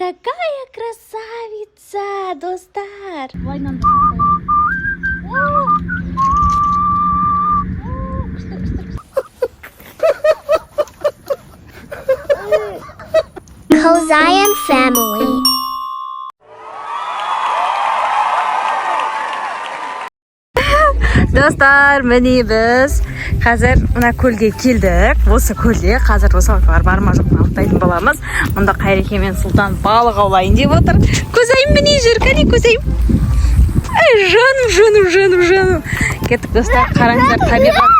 какая красавица, достар! Hosaian family. Достар, міне біз қазір мына көлге келдік. Осы көлде қазір русалкалар бар ма жоқ ма анықтайтын боламыз. Мұнда Қайреке мен Сұлтан балық аулайын деп отыр. Көзайым міне жүр, кәне көзайым. Жаным. Кеттік достар, қараңыздар, табиғат.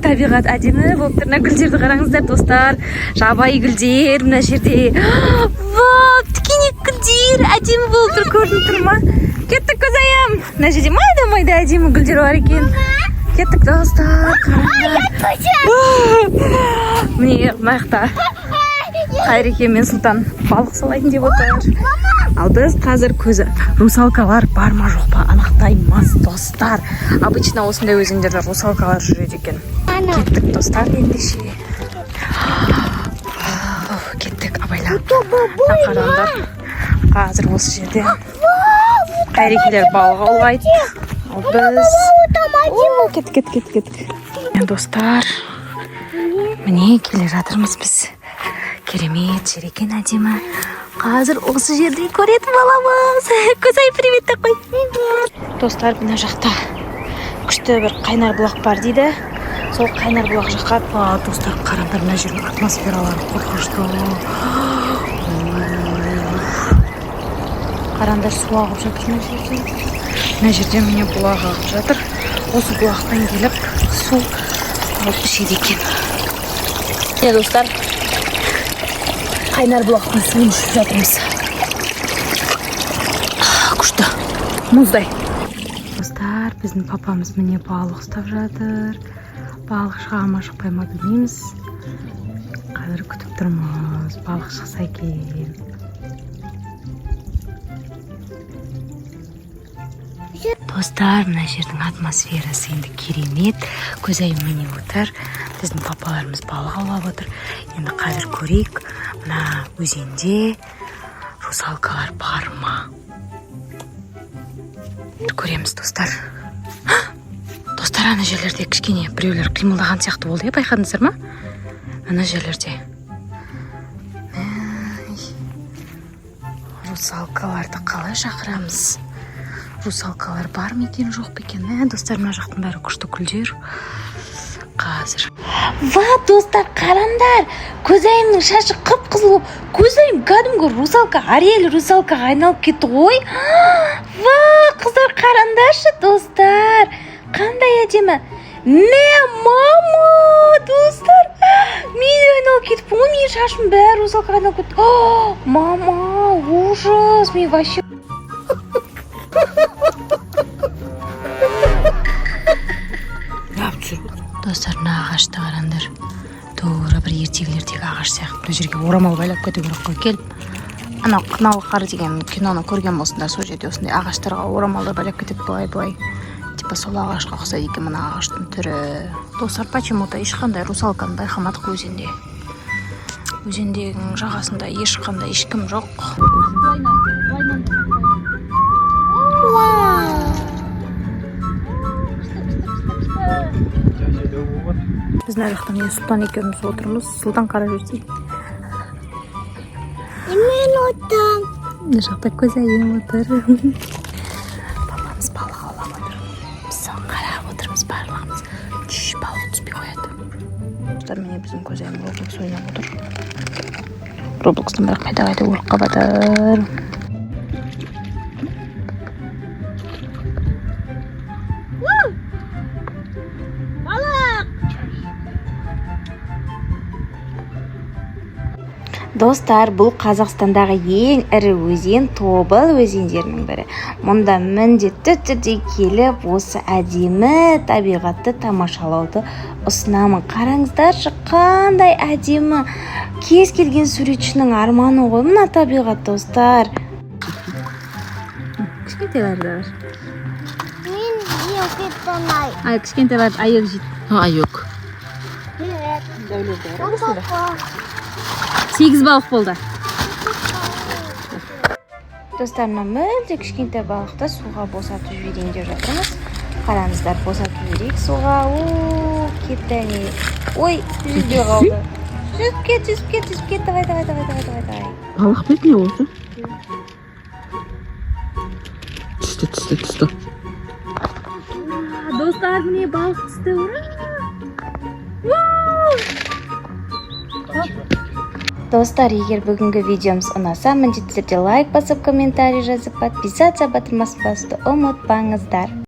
Табиғат әдемі болып тұр. Мына гүлдерді қараңыздар достар. Жабайы гүлдер мына жерде. Тікенек гүлдер әдемі болып тұр, көрініп тұр ма? Кеттік көзайым. Мына жерде майда әдемі гүлдер бар екен. Кеттік достар, қараңыздар. Міне маяқта Қайреке мен Сұлтан балық салайын деп отыр. Ал біз қазір көзі русалкалар бар ма жоқ па анықтаймыз достар. Обычно осындай өзендерде русалкалар жүреді екен. Кеттік достар ендеше. Кеттік абайлап. Қараңдар. Қазір осы жерде Қайрекелер балық аулайды. Ал біз кеттік. Достар, міне келе жатырмыз біз. Керемет жер екен әдемі. Қазір осы жерде көретін боламыз. Көзай привет те қой. Достар, мына жақта күшті бір қайнар бұлақ бар дейді. Сол қайнар бұлақ жаққа. Достар, қараңдар, мына жердің атмосфералары қорқынышты. Қараңдар, су ағып жатыр мына жерде. Мына жерде міне бұлақ ағып жатыр. Осы бұлақтан келіп су алып ішеді екен. Достар, қайнар бұлақтың суын ішіп жатырмыз. Күшті, мұздай. Достар, біздің папамыз міне балық ұстап жатыр. Балық шыға ма шықпай ма білмейміз. Қазір күтіп тұрмыз. Балық шықса екен. Достар, мына жердің атмосферасы енді керемет. Көзайым міне отыр. Біздің папаларымыз балық аулап отыр. Енді қазір көрейік, мына өзенде русалкалар бар ма? Көреміз достар. Достар, ана жерлерде кішкене біреулер қимылдаған сияқты болды, байқадыңыздар ма? Ана жерлерде. Русалкаларды қалай шақырамыз? Русалкалар бар ма екен, жоқ па екен? Достар, мына жақтың бәрі күшті гүлдер. Қазір. Достар, қараңдар. Көзайымның шашы қып-қызыл болып, көзайым кәдімгі русалка, Ариэль русалкаға айналып кетті ғой. Қыздар, қараңдаршы, достар. Қандай әдемі. Мама, достар. Мен айналып кетіп, менің шашым бәрі русалкаға айналып кетті. Мама, ужас. Мен вообще достар, мына ағашты қараңдар. Тура бір ертегілердегі ағаш сияқты. Бұл жерге орамал байлап кету керек қой. Келіп, анау қыналы қар деген киноны көрген болсындар, сол жерде осындай ағаштарға орамалды байлап кетеді былай. Типа сол ағашқа ұқсайды екен мына ағаштың түрі. Достар, почему-то ешқандай русалканы байқамадық өзенде. Өзендегі жағасында ешқандай ешкім жоқ. Біз мына жақта мен Сұлтан екеуміз отырмыз. Сұлтан қара жүрсе. Мен отам. Мына жақта көзайым отыр. Папамыз балық аулап отыр. Біз соны қарап отырмыз барлығымыз. Балық түспей қояды. Міне біздің көзайым Роблокс ойнап отыр. Роблокстың бәрі қайда орыққа батыр. Достар, бұл Қазақстандағы ең ірі өзен, Тобыл өзендерінің бірі. Мұнда міндетті түрде келіп, осы әдемі табиғатты тамашалауды ұсынамын. Қараңыздаршы, қандай әдемі. Кез келген суретшінің арманы ғой мына табиғат, достар. Кішкентайлар. Мен ай. Кішкентайлар айық жейді. Айық. Сегіз балық болды. достар, мына мүлде кішкентай балықты суға босатып жіберейін деп жатырмыз. Қараңыздар, босатып жіберейік суға. Кетті әне. Ой, жүзбей қалды. Жүзіп кет. Давай. Балық бет не oldu? Түсті. Достар, міне балық түсті. Достар, егер бүгінгі видеомыз ұнаса, міндетті түрде лайк басып, комментарий жазып, подписаться батырмасын басуды ұмытпаңыздар.